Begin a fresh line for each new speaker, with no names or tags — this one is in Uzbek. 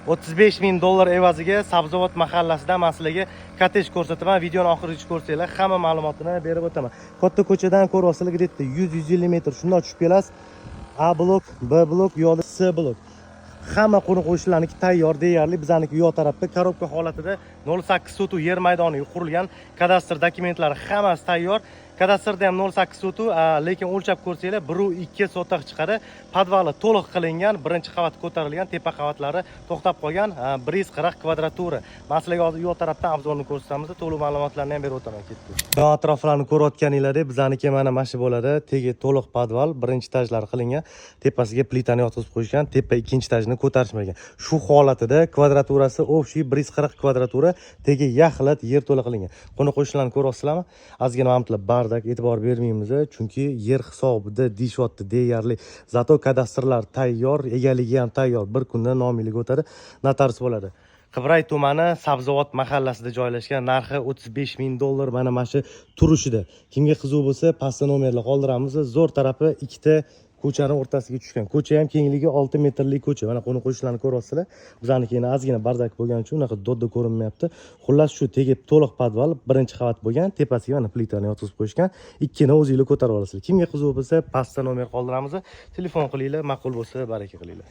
$35,000 evaziga Sabzavot mahallasidan men sizlarga kottej ko'rsataman. Videoni oxirigacha ko'rsanglar, hamma ma'lumotini berib o'taman. Katta ko'chadan ko'ryapsizlar, где-то 100-150 metr shunday tushib kelasiz. A blok, B blok yoki C blok. Hamma qo'ni-qo'shnilarniki tayyor deyarli. Bizaniki yo'q tarafda korobka holatida 08 sotu yer maydoniga qurilgan. Kadastr dokumentlari hammasi tayyor. Kadastrda ham 08 sotu, lekin o'lchab ko'rsanglar 1-2 sotaq chiqadi. Podvali to'liq qilingan, birinchi qavat ko'tarilgan, tepa qavatlari to'xtab qolgan, 140 kvadratura. Men sizlarga hozir yo'q tarafdan obzorni ko'rsatamiz, to'liq ma'lumotlarni ham berib o'taman. Ketdi. Yon atroflarni ko'rayotganinglarda bizaniki mana mana shu bo'ladi. Tegi to'liq podval, birinchi etajlari qilingan, tepasiga plitani yotqizib qo'yishgan, tepa ikkinchi etajni ko'tarishmagan. Shu holatida kvadraturasi общий 140 kvadratura, tegi yaxlit yer to'la qilingan. Qo'ni-qo'shnilarni ko'ryapsizlarmi? Ozgina mamtlar bardak e'tibor bermaymiz, chunki yer hisobida deyishyapti deyarli. Zato kadastrlar tayyor, egaligi ham tayyor. Bir kunda nomiyliga o'tadi, notarius bo'ladi. Qibray tumani Sabzavot mahallasida joylashgan, narxi $35,000 mana mana shu turishida. Kimga qiziq bo'lsa, pastda nomerlar qoldiramiz. Zo'r tarafi ikkita ko'chani o'rtasiga tushgan. Ko'cha ham kengligi 6 metrlik ko'cha. Mana qo'ni-qo'shnilarni ko'ryapsizlar. Bizaniki ozgina bardak bo'lgani uchun unaqa dodda ko'rinmayapti. Xullas shu tegib to'liq podval, birinchi qavat bo'lgan, tepasiga mana plitani yotqizib qo'yishgan. Ikkini o'zingizlar ko'tarib olasizlar. Kimga qiziq bo'lsa, pastda nomer qoldiramiz. Telefon qilinglar, ma'qul bo'lsa, baraka qilinglar.